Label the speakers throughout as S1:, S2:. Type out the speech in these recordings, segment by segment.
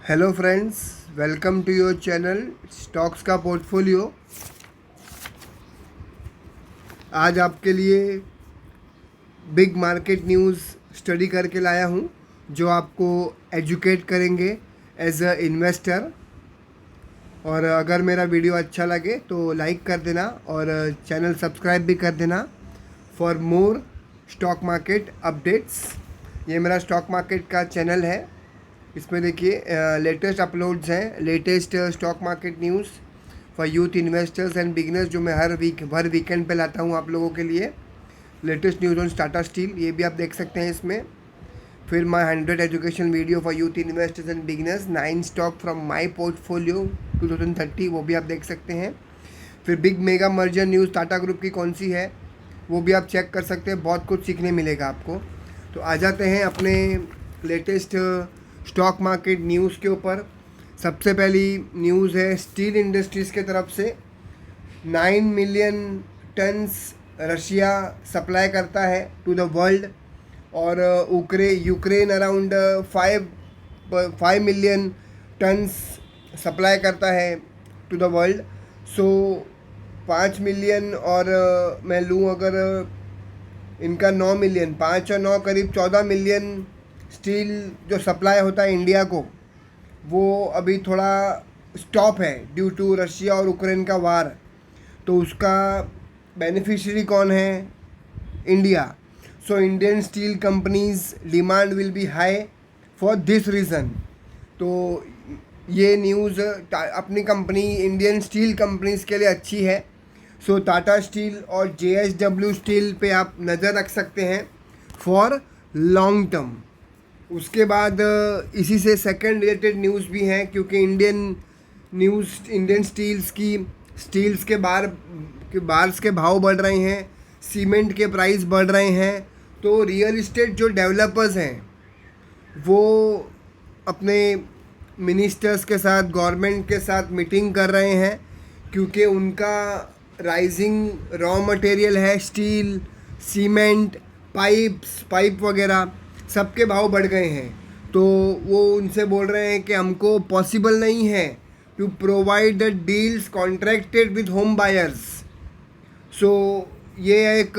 S1: Hello friends, welcome to your channel stocks का portfolio. आज आपके लिए बिग मार्केट न्यूज़ स्टडी करके लाया हूँ जो आपको एजुकेट करेंगे एज अ इन्वेस्टर। और अगर मेरा वीडियो अच्छा लगे तो लाइक कर देना और चैनल सब्सक्राइब भी कर देना for more stock market updates. ये मेरा स्टॉक मार्केट का चैनल है। इसमें देखिए लेटेस्ट अपलोड्स हैं, latest stock market news for youth investors and beginners जो मैं हर वीकेंड पे लाता हूँ आप लोगों के लिए। Latest news on Tata steel ये भी आप देख सकते हैं इसमें। फिर माई 100 education video for youth investors and beginners 9 stock from my portfolio 2030 वो भी आप देख सकते हैं। फिर big mega merger news Tata group की कौन सी है वो भी आप चेक कर सकते हैं, बहुत कुछ सीखने मिलेगा आपको। तो आ जाते हैं अपने लेटेस्ट स्टॉक मार्केट न्यूज़ के ऊपर। सबसे पहली न्यूज़ है स्टील इंडस्ट्रीज़ के तरफ से। 9 मिलियन टन्स रशिया सप्लाई करता है टू द वर्ल्ड और Ukraine around 5 million tons supply करता है to the world. So 5 million और मैं लूँ अगर इनका 9 मिलियन, 5 और 9 करीब 14 मिलियन स्टील जो सप्लाई होता है इंडिया को वो अभी थोड़ा स्टॉप है ड्यू टू रशिया और यूक्रेन का वार। तो उसका बेनिफिशियरी कौन है? India. So Indian steel companies demand will be high for this reason. तो ये न्यूज़ अपनी कंपनी इंडियन स्टील कंपनीज के लिए अच्छी है। सो टाटा स्टील और JSW स्टील पे आप नज़र रख सकते हैं फॉर लॉन्ग टर्म। उसके बाद इसी से सेकंड रिलेटेड न्यूज़ भी हैं क्योंकि इंडियन स्टील्स के बार्स के भाव बढ़ रहे हैं, सीमेंट के प्राइस बढ़ रहे हैं। तो रियल इस्टेट जो डेवलपर्स हैं वो अपने मिनिस्टर्स के साथ, गवर्नमेंट के साथ मीटिंग कर रहे हैं क्योंकि उनका राइजिंग रॉ मटेरियल है, स्टील, सीमेंट, पाइप वगैरह सबके भाव बढ़ गए हैं। तो वो उनसे बोल रहे हैं कि हमको पॉसिबल नहीं है to provide the deals contracted with home buyers. So ये एक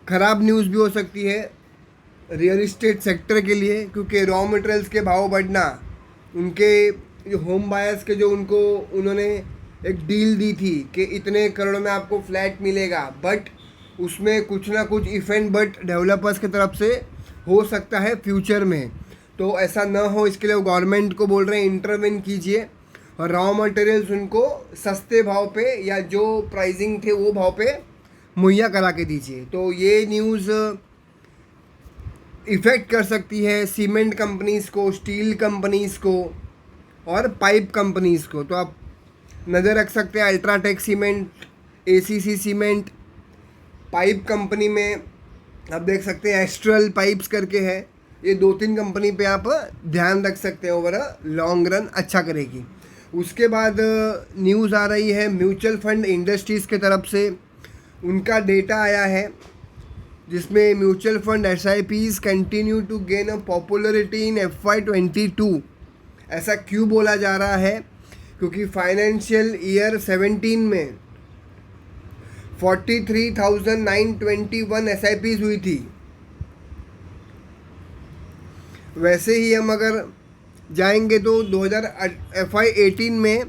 S1: ख़राब न्यूज़ भी हो सकती है रियल इस्टेट सेक्टर के लिए क्योंकि रॉ मटेरियल्स के भाव बढ़ना, उनके जो होम बायर्स के जो उन्होंने एक डील दी थी कि इतने करोड़ में आपको फ्लैट मिलेगा, बट उसमें कुछ ना कुछ इफ़ एंड बट डेवलपर्स की तरफ से हो सकता है फ्यूचर में। तो ऐसा ना हो इसके लिए वो गवर्नमेंट को बोल रहे हैं इंटरवेन कीजिए और रॉ मटेरियल्स उनको सस्ते भाव पे या जो प्राइसिंग थे वो भाव पे मुहैया करा के दीजिए। तो ये न्यूज़ इफ़ेक्ट कर सकती है सीमेंट कंपनीज़ को, स्टील कंपनीज़ को और पाइप कंपनीज़ को। तो आप नज़र रख सकते हैं UltraTech cement, ACC cement, pipe company में आप देख सकते हैं एस्ट्रल पाइप्स करके है। ये 2-3 कंपनी पे आप ध्यान रख सकते हैं, ओवर अ लॉन्ग रन अच्छा करेगी। उसके बाद न्यूज़ आ रही है म्यूचुअल फंड इंडस्ट्रीज़ के तरफ से। उनका डेटा आया है जिसमें mutual fund SIPs continue to gain a popularity in FY22। ऐसा क्यों बोला जा रहा है? क्योंकि फाइनेंशियल ईयर 17 में 43,921 SIPs हुई थी। वैसे ही हम अगर जाएंगे तो FY18 में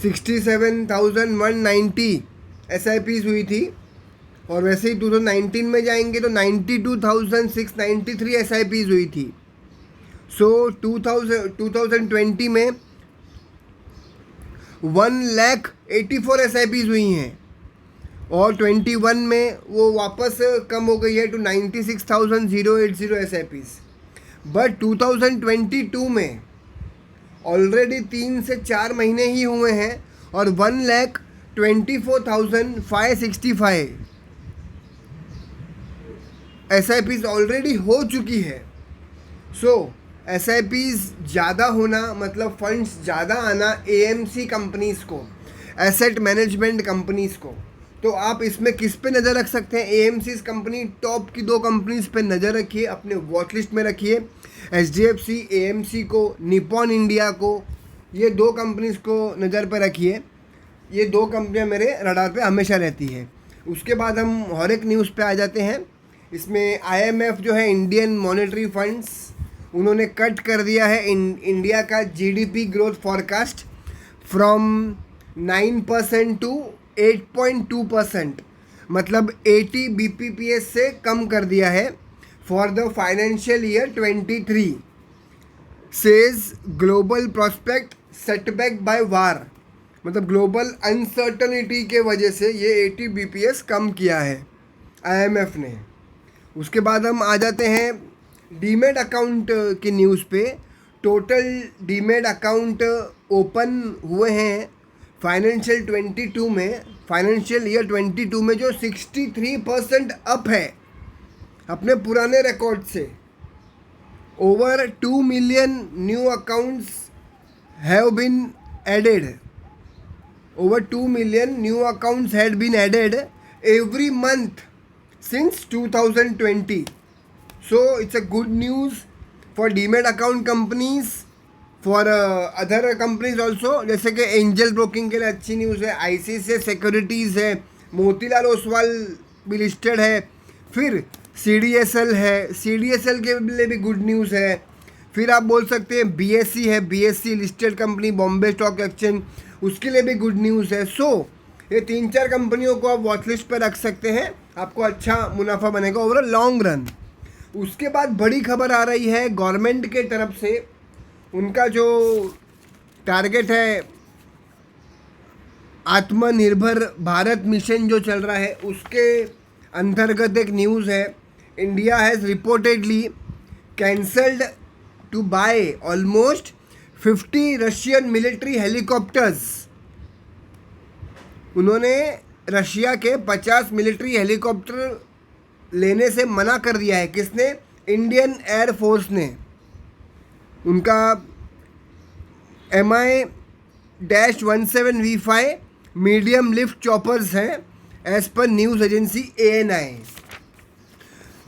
S1: 67,190 SIPs हुई थी और वैसे ही 2019 में जाएंगे तो 92,693 SIPs हुई थी। सो 2020 में 1,84,000 SIPs हुई हैं और 21 में वो वापस कम हो गई है टू 96,080 SIPs। बट 2022 में ऑलरेडी 3 से 4 महीने ही हुए हैं और 1,24,565 SIPs ऑलरेडी हो चुकी है। सो SIPs ज़्यादा होना मतलब फंड्स ज़्यादा आना AMC कंपनीज़ को, एसेट मैनेजमेंट कंपनीज़ को। तो आप इसमें किस पे नज़र रख सकते हैं? AMC's कंपनी टॉप की 2 कंपनीज़ पे नज़र रखिए, अपने वॉच लिस्ट में रखिए। HDFC AMC को, निपॉन इंडिया को, ये 2 कंपनीज को नज़र पर रखिए। ये 2 कंपनियां मेरे रडार पे हमेशा रहती है। उसके बाद हम हर एक न्यूज़ पे आ जाते हैं। इसमें IMF जो है, इंडियन मॉनेटरी फंड्स, उन्होंने कट कर दिया है इंडिया का GDP growth forecast from 9% to 8.2%, मतलब 80 BPS से कम कर दिया है for the financial year 23। Says global prospect setback by war, मतलब ग्लोबल अनसर्टनिटी के वजह से ये 80 BPS कम किया है IMF ने। उसके बाद हम आ जाते हैं डीमेट अकाउंट की न्यूज़ पे। टोटल डीमेट अकाउंट ओपन हुए हैं फाइनेंशियल 22 में, फाइनेंशियल ईयर 22 में, जो 63% अप है अपने पुराने रिकॉर्ड से। Over 2 million new accounts have been added. Over 2 million new accounts had been added every month since 2020. So it's a good news for Demat account companies, for other companies also, जैसे कि angel broking के लिए अच्छी news है, ICICI securities है, मोतीलाल ओसवाल भी listed है, फिर CDSL है, CDSL के लिए भी गुड न्यूज़ है। फिर आप बोल सकते हैं BSE है, BSE listed company, Bombay stock exchange, उसके लिए भी गुड न्यूज़ है। सो ये 3-4 कंपनियों को आप वॉच लिस्ट पर रख सकते हैं, आपको अच्छा मुनाफा बनेगा ओवर अ लॉन्ग रन। उसके बाद बड़ी खबर आ रही है गवर्नमेंट के तरफ से, उनका जो टारगेट है आत्मनिर्भर भारत मिशन जो चल रहा है, उसके अंतर्गत एक न्यूज़ है। India has reportedly cancelled to buy almost 50 Russian military helicopters. उन्होंने रशिया के 50 मिलिट्री हेलीकॉप्टर लेने से मना कर दिया है। किसने? इंडियन एयरफोर्स ने। उनका Mi-17V5 मीडियम लिफ्ट चॉपर्स हैं एज पर न्यूज़ एजेंसी ANI।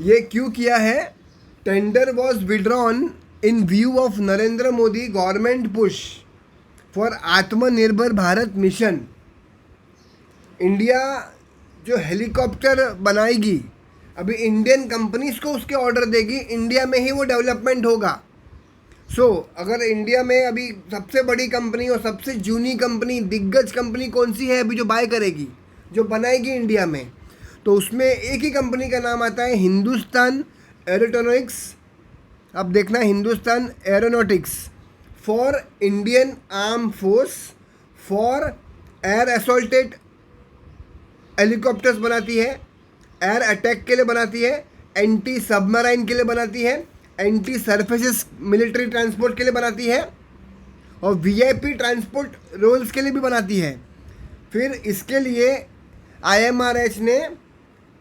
S1: ये क्यों किया है? Tender was withdrawn in view of Narendra Modi government push for Atmanirbhar Bharat mission. India जो हेलीकॉप्टर बनाएगी, अभी इंडियन कंपनीज को उसके ऑर्डर देगी, इंडिया में ही वो डेवलपमेंट होगा। सो अगर इंडिया में अभी सबसे बड़ी कंपनी और सबसे जूनी कंपनी, दिग्गज कंपनी कौन सी है अभी जो बाय करेगी, जो बनाएगी इंडिया में, तो उसमें एक ही कंपनी का नाम आता है, हिंदुस्तान एरोनॉटिक्स। अब देखना, Hindustan aeronautics for Indian arm force, for air assaulted helicopters बनाती है, एयर अटैक के लिए बनाती है, एंटी सबमराइन के लिए बनाती है, एंटी सरफेसेस मिलिट्री ट्रांसपोर्ट के लिए बनाती है, और VIP ट्रांसपोर्ट रोल्स के लिए भी बनाती है। फिर इसके लिए IMRH ने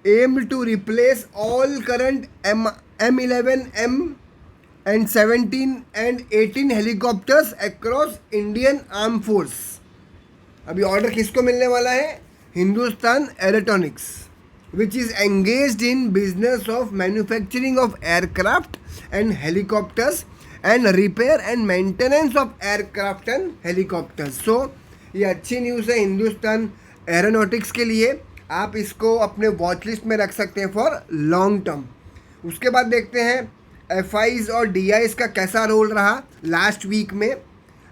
S1: aimed to replace all current M11M and 17 and 18 helicopters across Indian arm force. अभी ऑर्डर किसको मिलने वाला है? Hindustan Aeronautics, which is engaged in business of manufacturing of aircraft and helicopters and repair and maintenance of aircraft and helicopters. So ये अच्छी news है Hindustan aeronautics के लिए, आप इसको अपने वॉच लिस्ट में रख सकते हैं फॉर लॉन्ग टर्म। उसके बाद देखते हैं FIs और DIs का कैसा रोल रहा लास्ट वीक में।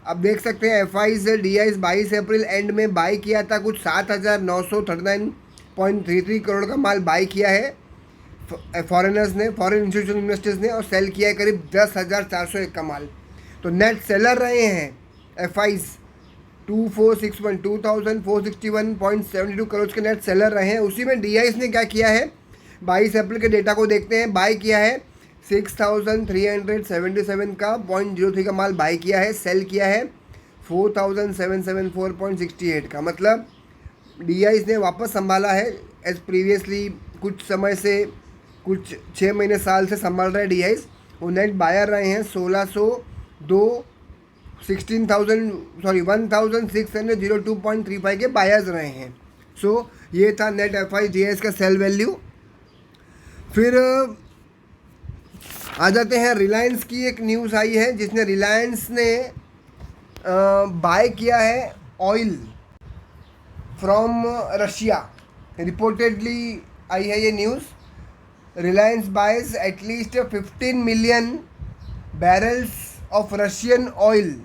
S1: अब देख सकते हैं FIs और DIs 22 अप्रैल एंड में बाई किया था, कुछ 7,939.33 करोड़ का माल बाई किया है फॉरेनर्स ने, फॉरेन इंस्टीट्यूशनल इन्वेस्टर्स ने, और सेल किया है करीब 10,401 का माल। तो नेट सेलर रहे हैं FIs 2461 करोड़ के नेट सेलर रहे हैं। उसी में DIs ने क्या किया है, 22 अप्रैल के डेटा को देखते हैं, बाई किया है 6,377 का 0.03 का माल बाई किया है, सेल किया है 4,774.68 का। मतलब DIs ने वापस संभाला है एज प्रीवियसली, कुछ समय से, कुछ 6 महीने साल से संभाल रहे हैं DIs। वो नेट बायर रहे हैं 1,602.35 के बायर्स रहे हैं। सो ये था नेट FIs DIs का सेल वैल्यू। फिर आ जाते हैं रिलायंस की। एक न्यूज़ आई है जिसने रिलायंस ने बाय किया है ऑयल फ्रॉम रशिया। रिपोर्टेडली आई है ये news. Reliance buys at least 15 million barrels of Russian oil,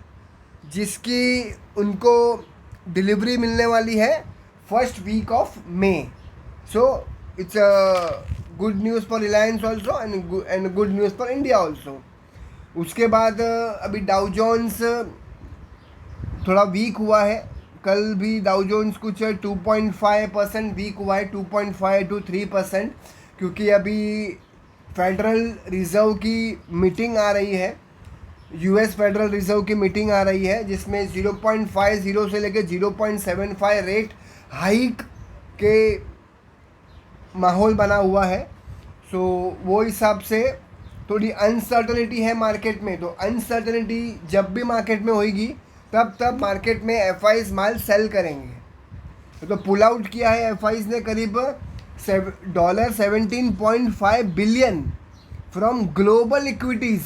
S1: जिसकी उनको डिलीवरी मिलने वाली है first week of May. So it's a good news for Reliance also and good news for India also. उसके बाद अभी डाउ जोन्स थोड़ा वीक हुआ है। कल भी डाउ जोन्स कुछ 2.5% वीक हुआ है, 2.5 to 3%, क्योंकि अभी फेडरल रिज़र्व की मीटिंग आ रही है। यूएस फेडरल रिज़र्व की मीटिंग आ रही है जिसमें 0.50 से लेकर 0.75 रेट हाइक के माहौल बना हुआ है। सो वो हिसाब से थोड़ी अनसर्टनिटी है मार्केट में। तो अनसर्टनिटी जब भी मार्केट में होगी तब मार्केट में एफआईज माल सेल करेंगे। तो पुल आउट किया है एफआईज ने करीब $17.5 बिलियन फ्रॉम ग्लोबल इक्विटीज़।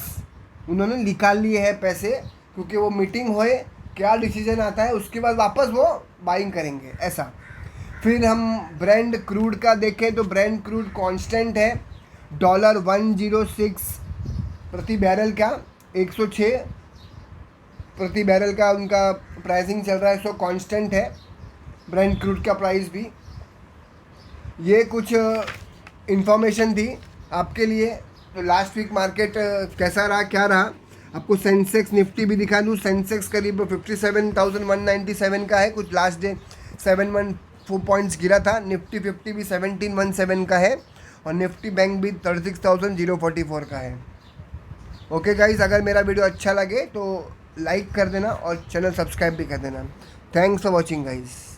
S1: उन्होंने निकाल लिए हैं पैसे, क्योंकि वो मीटिंग होए, क्या डिसीजन आता है उसके बाद वापस वो बाइंग करेंगे ऐसा। फिर हम ब्रेंट क्रूड का देखें तो ब्रेंट क्रूड कांस्टेंट है, $106 प्रति बैरल का, 106 प्रति बैरल का उनका प्राइसिंग चल रहा है। सो कांस्टेंट है ब्रेंट क्रूड का प्राइस भी। ये कुछ इन्फॉर्मेशन थी आपके लिए। तो लास्ट वीक मार्केट कैसा रहा, क्या रहा, आपको सेंसेक्स निफ्टी भी दिखा दूँ। सेंसेक्स करीब 57,197 का है, कुछ लास्ट डे 714 पॉइंट्स गिरा था। निफ्टी 50 भी 1717 का है और निफ्टी बैंक भी 36,044 का है। ओके गाइस, अगर मेरा वीडियो अच्छा लगे तो लाइक कर देना और चैनल सब्सक्राइब भी कर देना। Thanks for watching guys.